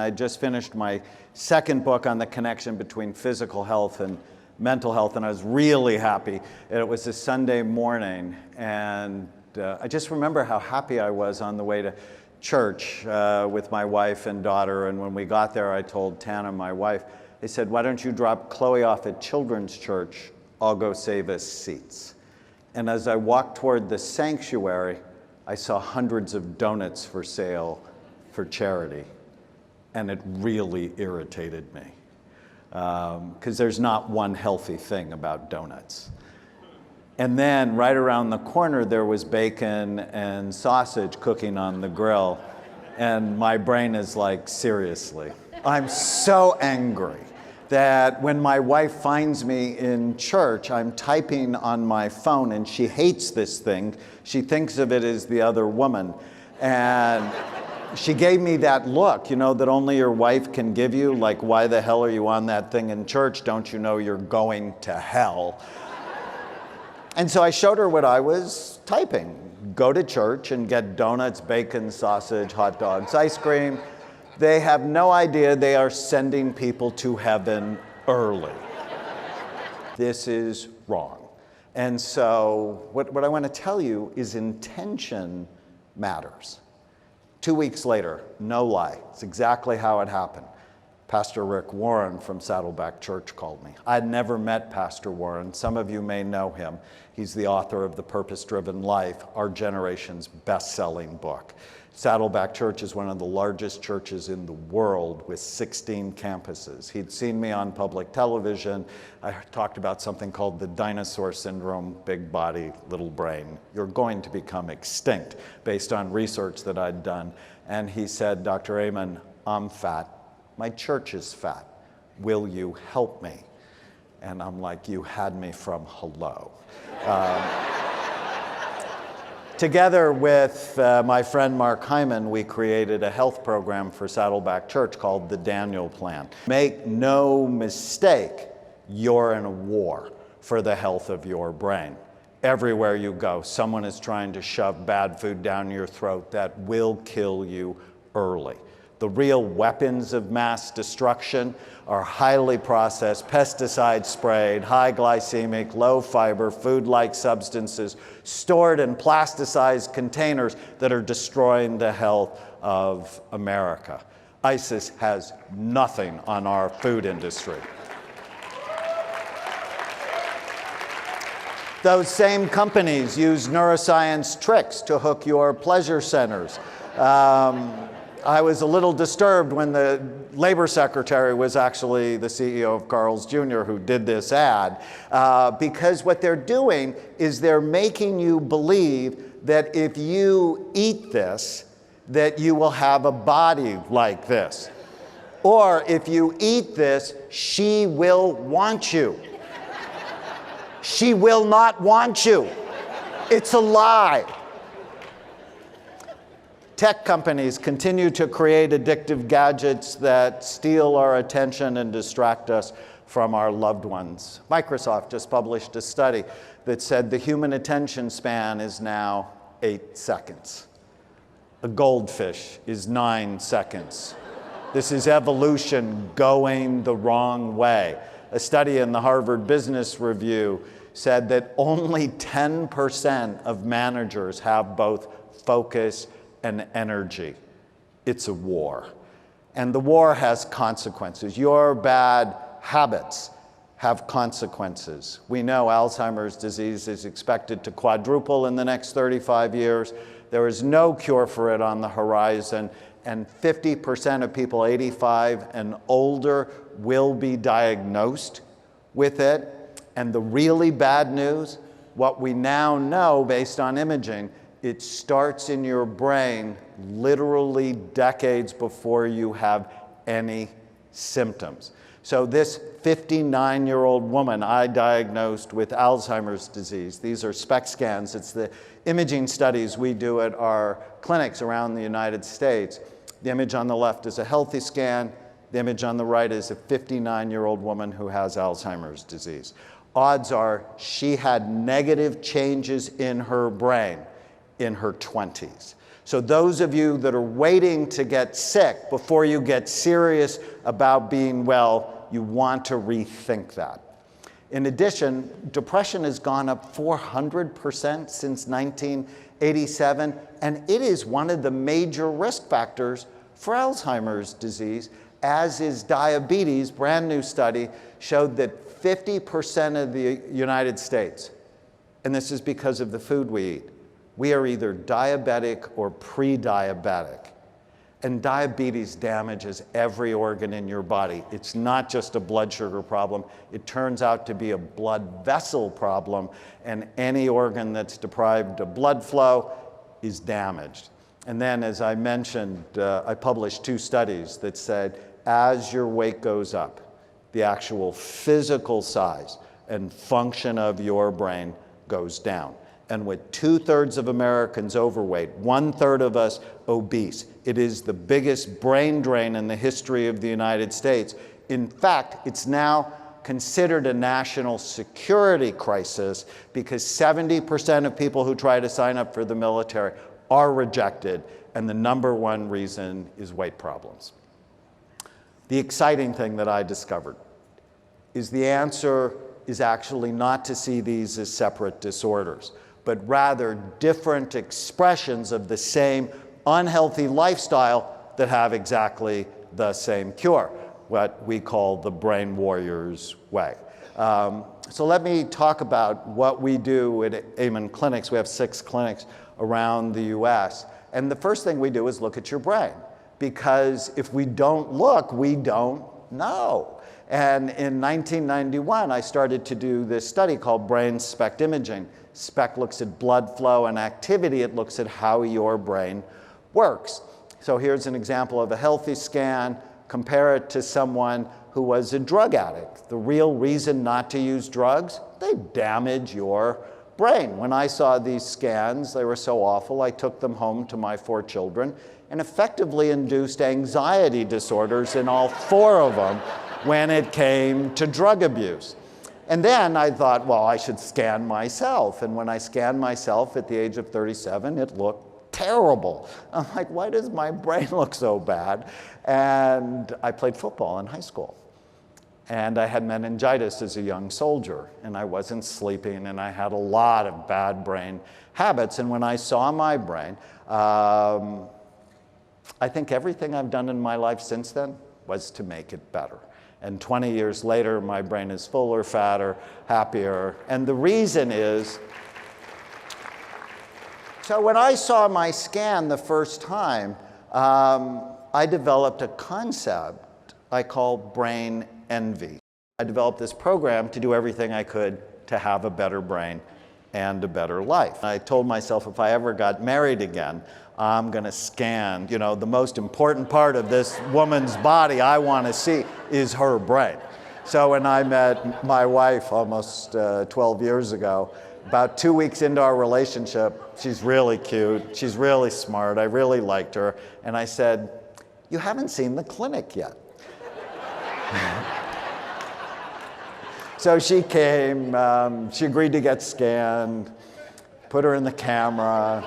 I just finished my second book on the connection between physical health and mental health, and I was really happy. It was a Sunday morning, and I just remember how happy I was on the way to church with my wife and daughter, and when we got there, I told Tana, my wife, they said, "Why don't you drop Chloe off at Children's Church? I'll go save us seats." And as I walked toward the sanctuary, I saw hundreds of donuts for sale for charity, and it really irritated me because there's not one healthy thing about donuts. And then right around the corner there was bacon and sausage cooking on the grill, and my brain is like, seriously. I'm so angry that when my wife finds me in church, I'm typing on my phone, and she hates this thing. She thinks of it as the other woman. And she gave me that look, you know, that only your wife can give you, like, why the hell are you on that thing in church? Don't you know you're going to hell? And so I showed her what I was typing. Go to church and get donuts, bacon, sausage, hot dogs, ice cream. They have no idea they are sending people to heaven early. This is wrong. And so what I want to tell you is intention matters. 2 weeks later, no lie, it's exactly how it happened. Pastor Rick Warren from Saddleback Church called me. I'd never met Pastor Warren. Some of you may know him. He's the author of The Purpose-Driven Life, our generation's best-selling book. Saddleback Church is one of the largest churches in the world with 16 campuses. He'd seen me on public television. I talked about something called the dinosaur syndrome, big body, little brain. You're going to become extinct based on research that I'd done. And he said, "Dr. Amen, I'm fat. My church is fat. Will you help me?" And I'm like, you had me from hello. Together with my friend Mark Hyman, we created a health program for Saddleback Church called the Daniel Plan. Make no mistake, you're in a war for the health of your brain. Everywhere you go, someone is trying to shove bad food down your throat that will kill you early. The real weapons of mass destruction are highly processed, pesticide sprayed, high glycemic, low fiber, food-like substances stored in plasticized containers that are destroying the health of America. ISIS has nothing on our food industry. Those same companies use neuroscience tricks to hook your pleasure centers. I was a little disturbed when the labor secretary was actually the CEO of Carl's Jr. who did this ad, because what they're doing is they're making you believe that if you eat this, that you will have a body like this. Or if you eat this, she will want you. She will not want you. It's a lie. Tech companies continue to create addictive gadgets that steal our attention and distract us from our loved ones. Microsoft just published a study that said the human attention span is now 8 seconds. A goldfish is 9 seconds. This is evolution going the wrong way. A study in the Harvard Business Review said that only 10% of managers have both focus and energy. It's a war. And the war has consequences. Your bad habits have consequences. We know Alzheimer's disease is expected to quadruple in the next 35 years. There is no cure for it on the horizon, and 50% of people 85 and older will be diagnosed with it. And the really bad news, what we now know based on imaging, it starts in your brain literally decades before you have any symptoms. So this 59-year-old woman I diagnosed with Alzheimer's disease, these are SPECT scans. It's the imaging studies we do at our clinics around the United States. The image on the left is a healthy scan. The image on the right is a 59-year-old woman who has Alzheimer's disease. Odds are she had negative changes in her brain in her 20s. So those of you that are waiting to get sick before you get serious about being well, you want to rethink that. In addition, depression has gone up 400% since 1987, and it is one of the major risk factors for Alzheimer's disease, as is diabetes. Brand new study showed that 50% of the United States, and this is because of the food we eat, we are either diabetic or pre-diabetic. And diabetes damages every organ in your body. It's not just a blood sugar problem. It turns out to be a blood vessel problem, and any organ that's deprived of blood flow is damaged. And then, as I mentioned, I published 2 studies that said as your weight goes up, the actual physical size and function of your brain goes down. And with 2/3 of Americans overweight, 1/3 of us obese, it is the biggest brain drain in the history of the United States. In fact, it's now considered a national security crisis because 70% of people who try to sign up for the military are rejected, and the #1 reason is weight problems. The exciting thing that I discovered is the answer is actually not to see these as separate disorders, but rather different expressions of the same unhealthy lifestyle that have exactly the same cure, what we call the brain warrior's way. So let me talk about what we do at Amen Clinics. We have 6 clinics around the US. And the first thing we do is look at your brain, because if we don't look, we don't know. And in 1991, I started to do this study called brain SPECT imaging. SPECT looks at blood flow and activity. It looks at how your brain works. So here's an example of a healthy scan. Compare it to someone who was a drug addict. The real reason not to use drugs, they damage your brain. When I saw these scans, they were so awful, I took them home to my 4 children and effectively induced anxiety disorders in all 4 of them when it came to drug abuse. And then I thought, well, I should scan myself. And when I scanned myself at the age of 37, it looked terrible. I'm like, why does my brain look so bad? And I played football in high school. And I had meningitis as a young soldier, and I wasn't sleeping, and I had a lot of bad brain habits. And when I saw my brain, I think everything I've done in my life since then was to make it better. And 20 years later, my brain is fuller, fatter, happier. And the reason is, so when I saw my scan the first time, I developed a concept I call brain envy. I developed this program to do everything I could to have a better brain and a better life. I told myself if I ever got married again, I'm going to scan, you know, the most important part of this woman's body I want to see is her brain. So when I met my wife almost 12 years ago, about 2 weeks into our relationship, she's really cute, she's really smart, I really liked her, and I said, you haven't seen the clinic yet. So she came, she agreed to get scanned, put her in the camera.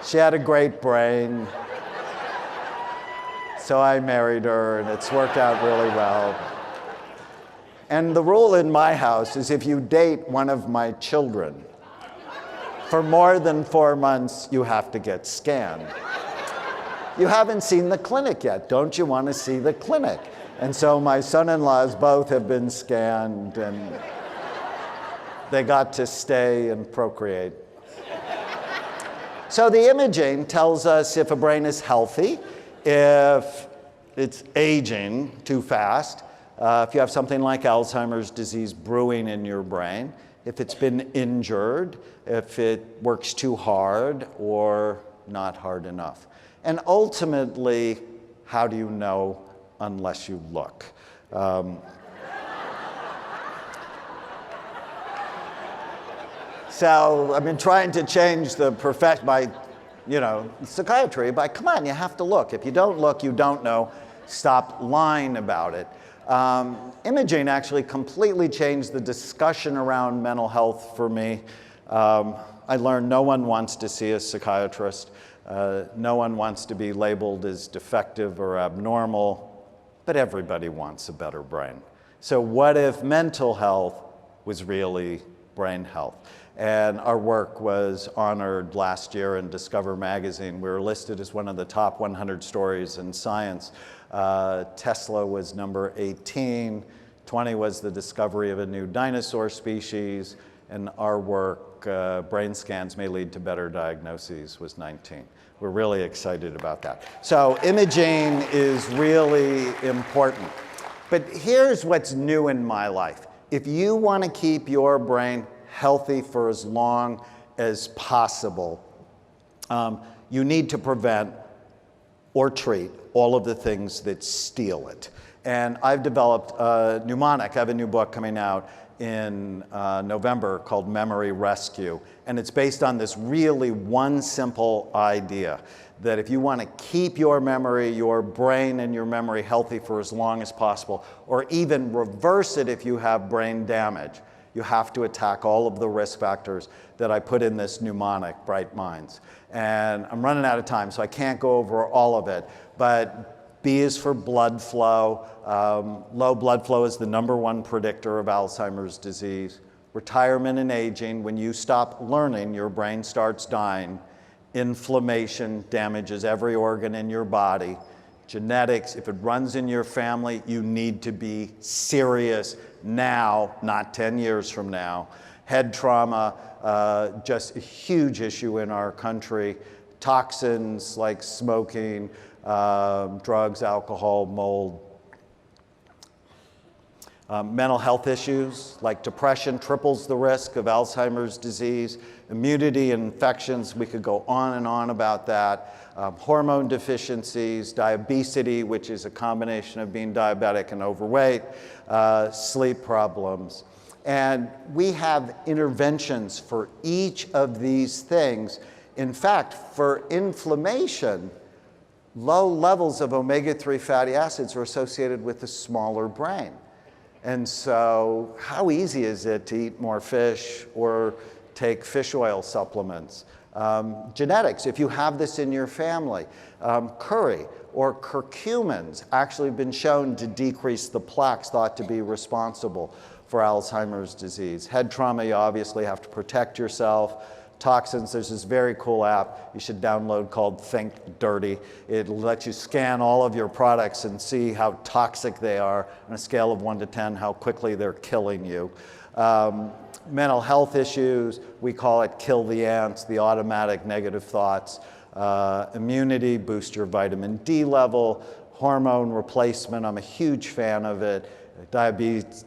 She had a great brain. So I married her, and it's worked out really well. And the rule in my house is if you date one of my children, for more than 4 months, you have to get scanned. You haven't seen the clinic yet. Don't you want to see the clinic? And so my son-in-laws both have been scanned, and they got to stay and procreate. So the imaging tells us if a brain is healthy, if it's aging too fast, if you have something like Alzheimer's disease brewing in your brain, if it's been injured, if it works too hard or not hard enough. And ultimately, how do you know unless you look? So I've been trying to change the profession by, psychiatry by, come on, you have to look. If you don't look, you don't know. Stop lying about it. Imaging actually completely changed the discussion around mental health for me. I learned no one wants to see a psychiatrist. No one wants to be labeled as defective or abnormal, but everybody wants a better brain. So what if mental health was really brain health? And our work was honored last year in Discover magazine. We were listed as one of the top 100 stories in science. Tesla was number 18. 20 was the discovery of a new dinosaur species. And our work, brain scans may lead to better diagnoses, was 19. We're really excited about that. So imaging is really important. But here's what's new in my life. If you want to keep your brain healthy for as long as possible, you need to prevent or treat all of the things that steal it. And I've developed a mnemonic. I have a new book coming out in November called Memory Rescue. And it's based on this really one simple idea that if you want to keep your memory, your brain and your memory healthy for as long as possible, or even reverse it if you have brain damage, you have to attack all of the risk factors that I put in this mnemonic, Bright Minds. And I'm running out of time, so I can't go over all of it. But B is for blood flow. Low blood flow is the #1 predictor of Alzheimer's disease. Retirement and aging, when you stop learning, your brain starts dying. Inflammation damages every organ in your body. Genetics, if it runs in your family, you need to be serious now, not 10 years from now. Head trauma, just a huge issue in our country. Toxins like smoking, drugs, alcohol, mold. Mental health issues like depression triples the risk of Alzheimer's disease. Immunity and infections, we could go on and on about that. Hormone deficiencies, diabetes, which is a combination of being diabetic and overweight, sleep problems. And we have interventions for each of these things. In fact, for inflammation, low levels of omega-3 fatty acids are associated with a smaller brain. And so how easy is it to eat more fish or take fish oil supplements? Genetics, if you have this in your family. Curry or curcumins actually been shown to decrease the plaques thought to be responsible for Alzheimer's disease. Head trauma, you obviously have to protect yourself. Toxins, there's this very cool app you should download called Think Dirty. It'll let you scan all of your products and see how toxic they are on a scale of 1 to 10, how quickly they're killing you. Mental health issues, we call it kill the ants, the automatic negative thoughts. Immunity, boost your vitamin D level. Hormone replacement, I'm a huge fan of it. Diabetes,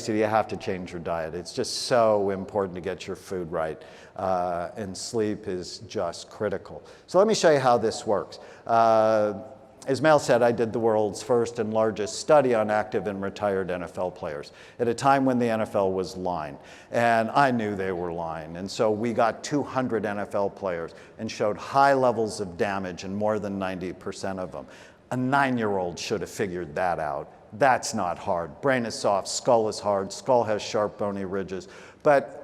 you have to change your diet. It's just so important to get your food right. And sleep is just critical. So let me show you how this works. As Mel said, I did the world's first and largest study on active and retired NFL players at a time when the NFL was lying. And I knew they were lying. And so we got 200 NFL players and showed high levels of damage in more than 90% of them. A 9-year-old should have figured that out. That's not hard. Brain is soft, skull is hard, skull has sharp bony ridges. But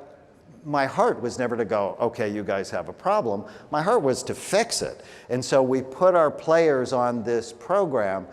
my heart was never to go, okay, you guys have a problem. My heart was to fix it. And so we put our players on this program.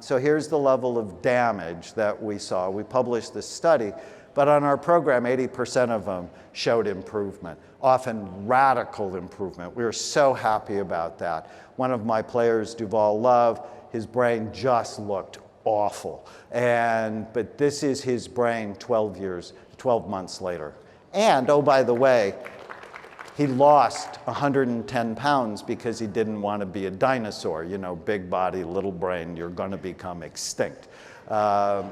So here's the level of damage that we saw. We published this study, but on our program, 80% of them showed improvement, often radical improvement. We were so happy about that. One of my players, Duval Love, his brain just looked awful. But this is his brain 12 months later. And, oh, by the way, he lost 110 pounds because he didn't want to be a dinosaur. You know, big body, little brain, you're going to become extinct. But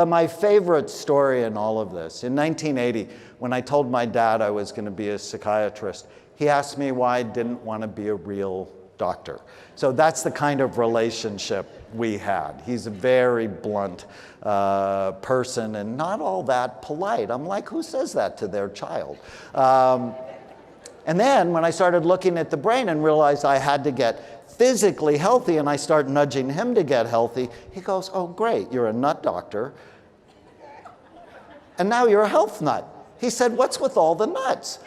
my favorite story in all of this, in 1980, when I told my dad I was going to be a psychiatrist, he asked me why I didn't want to be a real doctor. So that's the kind of relationship we had. He's a very blunt person and not all that polite. I'm like, who says that to their child? And then when I started looking at the brain and realized I had to get physically healthy and I start nudging him to get healthy, he goes, oh great, you're a nut doctor. And now you're a health nut. He said, what's with all the nuts?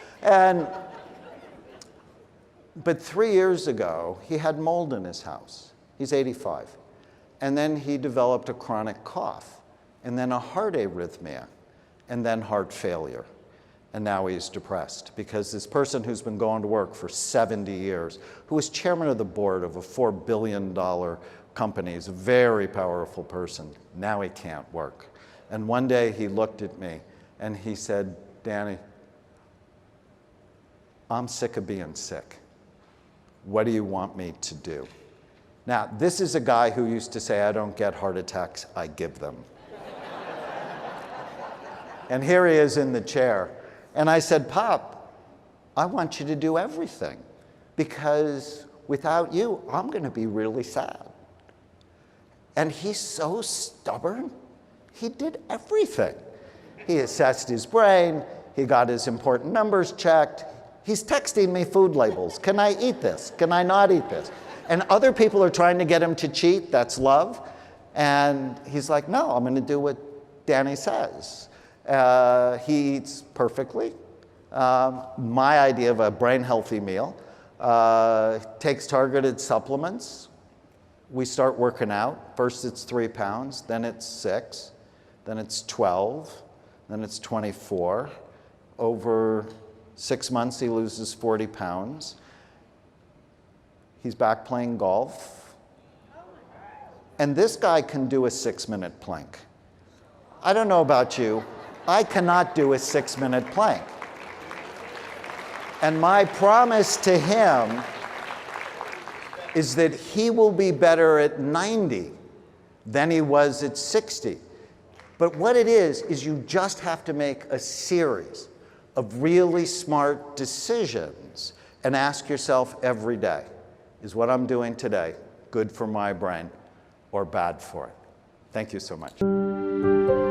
But 3 years ago, he had mold in his house. He's 85. And then he developed a chronic cough, and then a heart arrhythmia, and then heart failure. And now he's depressed because this person who's been going to work for 70 years, who was chairman of the board of a $4 billion company, is a very powerful person. Now he can't work. And one day he looked at me and he said, Danny, I'm sick of being sick. What do you want me to do? Now, this is a guy who used to say, I don't get heart attacks, I give them. And here he is in the chair. And I said, Pop, I want you to do everything, because without you, I'm going to be really sad. And he's so stubborn, he did everything. He assessed his brain, he got his important numbers checked. He's texting me food labels. Can I eat this? Can I not eat this? And other people are trying to get him to cheat. That's love. And he's like, no, I'm going to do what Danny says. He eats perfectly. My idea of a brain-healthy meal. Takes targeted supplements. We start working out. First it's 3 pounds, then it's 6, then it's 12, then it's 24. Over 6 months, he loses 40 pounds. He's back playing golf. And this guy can do a 6-minute plank. I don't know about you. I cannot do a 6-minute plank. And my promise to him is that he will be better at 90 than he was at 60. But what it is you just have to make a series of really smart decisions and ask yourself every day, is what I'm doing today good for my brain or bad for it? Thank you so much.